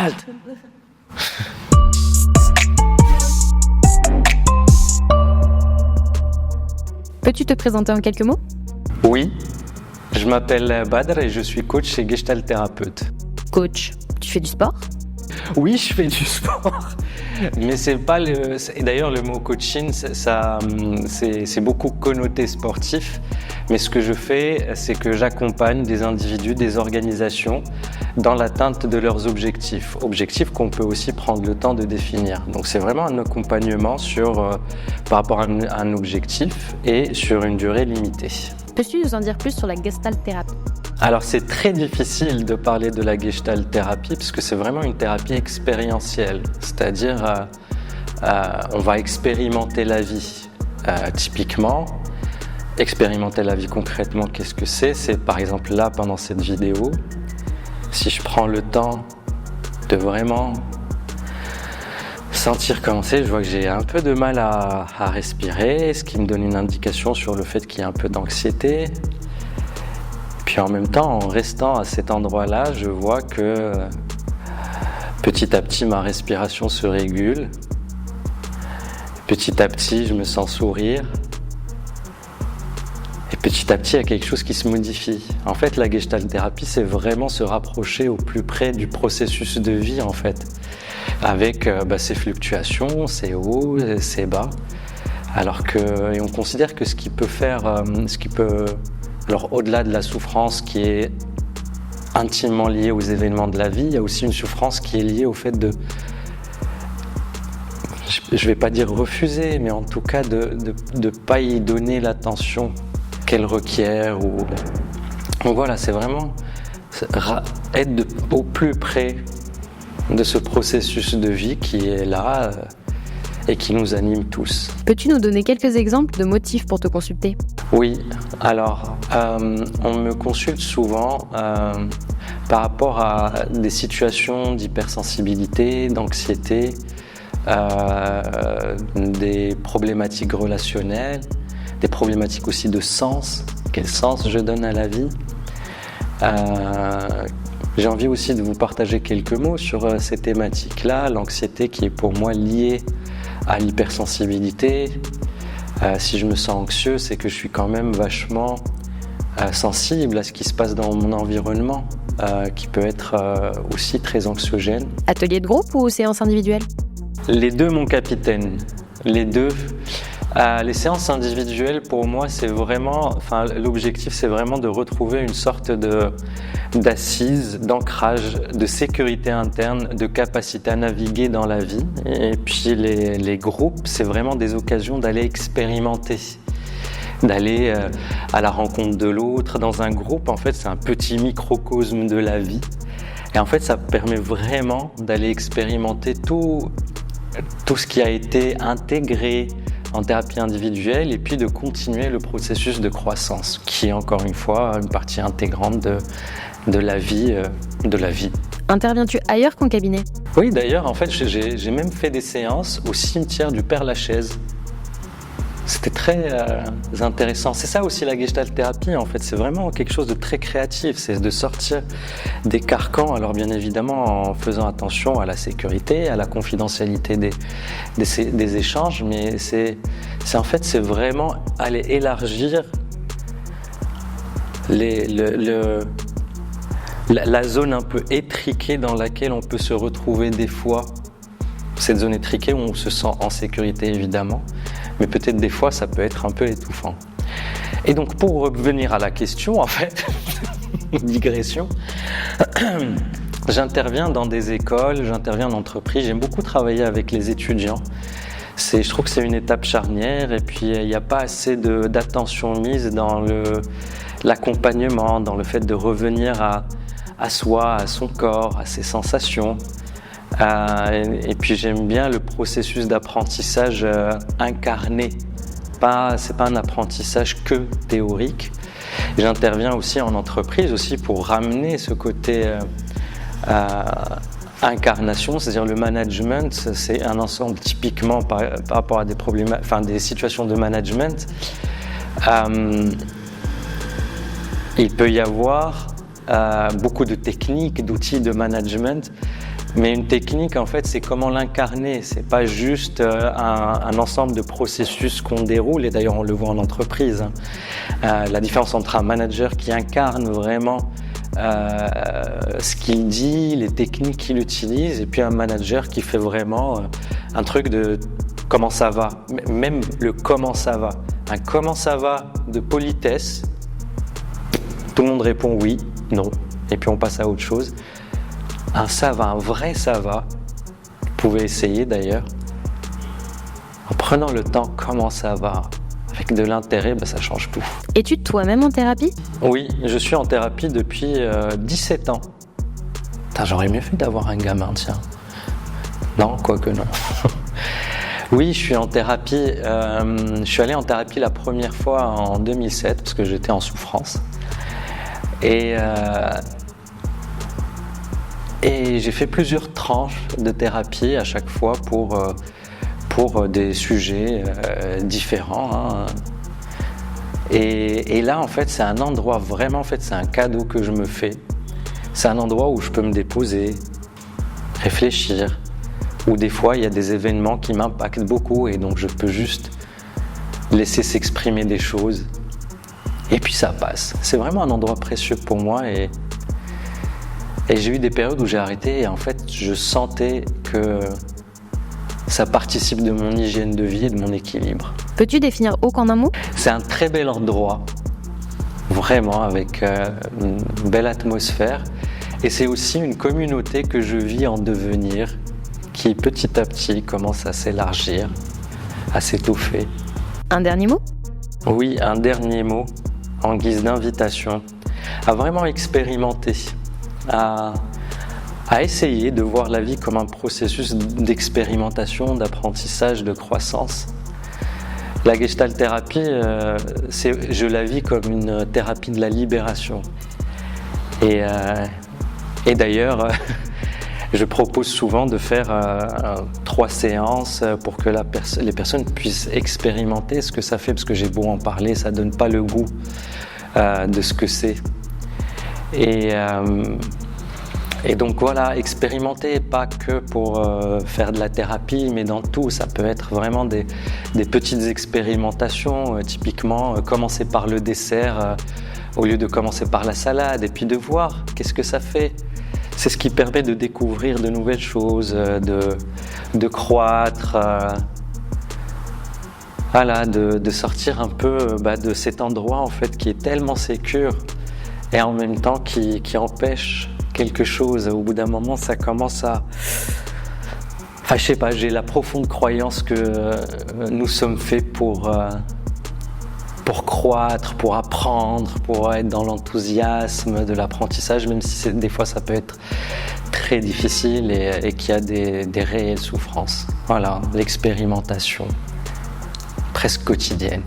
Gestalt. Peux-tu te présenter en quelques mots ? Oui, je m'appelle Badr et je suis coach et Gestalt thérapeute. Coach, tu fais du sport ? Oui, je fais du sport, mais c'est pas le. D'ailleurs, le mot coaching, c'est beaucoup connoté sportif. Mais ce que je fais, c'est que j'accompagne des individus, des organisations dans l'atteinte de leurs objectifs. Objectifs qu'on peut aussi prendre le temps de définir. Donc, c'est vraiment un accompagnement par rapport à un objectif et sur une durée limitée. Peux-tu nous en dire plus sur la Gestalt thérapie ? Alors c'est très difficile de parler de la Gestalt thérapie parce que c'est vraiment une thérapie expérientielle, c'est-à-dire on va expérimenter la vie. Typiquement, expérimenter la vie concrètement, qu'est-ce que c'est ? C'est par exemple là pendant cette vidéo, si je prends le temps de vraiment sentir commencer, je vois que j'ai un peu de mal à respirer, ce qui me donne une indication sur le fait qu'il y a un peu d'anxiété. Puis en même temps, en restant à cet endroit-là, je vois que petit à petit, ma respiration se régule. Petit à petit, je me sens sourire. Et petit à petit, il y a quelque chose qui se modifie. En fait, la Gestalt thérapie, c'est vraiment se rapprocher au plus près du processus de vie, en fait. Avec ses fluctuations, ses hauts, ses bas. Et on considère que ce qui peut alors au-delà de la souffrance qui est intimement liée aux événements de la vie, il y a aussi une souffrance qui est liée au fait de, je ne vais pas dire refuser, mais en tout cas de ne pas y donner l'attention qu'elle requiert. Donc voilà, c'est vraiment être au plus près de ce processus de vie qui est là et qui nous anime tous. Peux-tu nous donner quelques exemples de motifs pour te consulter ? Oui, alors on me consulte souvent par rapport à des situations d'hypersensibilité, d'anxiété, des problématiques relationnelles, des problématiques aussi de sens, quel sens je donne à la vie. J'ai envie aussi de vous partager quelques mots sur ces thématiques-là, l'anxiété qui est pour moi liée à l'hypersensibilité. Si je me sens anxieux, c'est que je suis quand même vachement sensible à ce qui se passe dans mon environnement, qui peut être aussi très anxiogène. Atelier de groupe ou séance individuelle ? Les deux, mon capitaine. Les deux. Les séances individuelles, pour moi, l'objectif, c'est vraiment de retrouver une sorte d'assise, d'ancrage, de sécurité interne, de capacité à naviguer dans la vie. Et puis les groupes, c'est vraiment des occasions d'aller expérimenter, d'aller à la rencontre de l'autre. Dans un groupe, en fait, c'est un petit microcosme de la vie. Et en fait, ça permet vraiment d'aller expérimenter tout ce qui a été intégré en thérapie individuelle et puis de continuer le processus de croissance qui est encore une fois une partie intégrante de la vie. Interviens-tu ailleurs qu'en cabinet ? Oui, d'ailleurs, en fait, j'ai même fait des séances au cimetière du Père-Lachaise. C'était très intéressant. C'est ça aussi la Gestalt thérapie, en fait. C'est vraiment quelque chose de très créatif. C'est de sortir des carcans, alors bien évidemment en faisant attention à la sécurité, à la confidentialité des échanges, mais c'est vraiment aller élargir la zone un peu étriquée dans laquelle on peut se retrouver des fois. Cette zone étriquée où on se sent en sécurité, évidemment. Mais peut-être des fois, ça peut être un peu étouffant. Et donc, pour revenir à la question, en fait, digression, j'interviens dans des écoles, j'interviens en entreprise, j'aime beaucoup travailler avec les étudiants. Je trouve que c'est une étape charnière et puis il n'y a pas assez d'attention mise dans l'accompagnement, dans le fait de revenir à soi, à son corps, à ses sensations. Et puis j'aime bien le processus d'apprentissage incarné. C'est pas un apprentissage que théorique. J'interviens aussi en entreprise aussi pour ramener ce côté incarnation, c'est-à-dire le management, c'est un ensemble typiquement par rapport à des situations de management. Il peut y avoir beaucoup de techniques, d'outils de management. Mais une technique, en fait, c'est comment l'incarner. C'est pas juste un ensemble de processus qu'on déroule. Et d'ailleurs, on le voit en entreprise. La différence entre un manager qui incarne vraiment ce qu'il dit, les techniques qu'il utilise, et puis un manager qui fait vraiment un truc de comment ça va. Même le comment ça va. Un comment ça va de politesse. Tout le monde répond oui, non. Et puis on passe à autre chose. Un ça va, un vrai ça va, vous pouvez essayer d'ailleurs, en prenant le temps, comment ça va, avec de l'intérêt, ça change tout. Es-tu toi-même en thérapie ? Oui, je suis en thérapie depuis 17 ans. Putain, j'aurais mieux fait d'avoir un gamin, tiens. Non, quoique non. Oui, je suis en thérapie, je suis allé en thérapie la première fois en 2007, parce que j'étais en souffrance. Et j'ai fait plusieurs tranches de thérapie à chaque fois pour des sujets différents. Et là, en fait, c'est un endroit vraiment, en fait, c'est un cadeau que je me fais. C'est un endroit où je peux me déposer, réfléchir, où des fois, il y a des événements qui m'impactent beaucoup et donc je peux juste laisser s'exprimer des choses. Et puis ça passe. C'est vraiment un endroit précieux pour moi et j'ai eu des périodes où j'ai arrêté et en fait je sentais que ça participe de mon hygiène de vie et de mon équilibre. Peux-tu définir Oak en un mot ? C'est un très bel endroit, vraiment avec une belle atmosphère et c'est aussi une communauté que je vis en devenir qui petit à petit commence à s'élargir, à s'étoffer. Un dernier mot ? Oui, un dernier mot en guise d'invitation à vraiment expérimenter. À essayer de voir la vie comme un processus d'expérimentation, d'apprentissage, de croissance. La Gestalt thérapie, je la vis comme une thérapie de la libération. Et d'ailleurs, je propose souvent de faire 3 séances pour que les personnes puissent expérimenter ce que ça fait, parce que j'ai beau en parler, ça ne donne pas le goût de ce que c'est. Et donc voilà, expérimenter, pas que pour faire de la thérapie, mais dans tout. Ça peut être vraiment des petites expérimentations, typiquement commencer par le dessert au lieu de commencer par la salade, et puis de voir qu'est-ce que ça fait. C'est ce qui permet de découvrir de nouvelles choses, de croître, de sortir un peu de cet endroit en fait qui est tellement sécure et en même temps qui empêche quelque chose. Au bout d'un moment, ça commence à... Enfin, je sais pas, j'ai la profonde croyance que nous sommes faits pour croître, pour apprendre, pour être dans l'enthousiasme de l'apprentissage, même si des fois ça peut être très difficile et qu'il y a des réelles souffrances. Voilà, l'expérimentation presque quotidienne.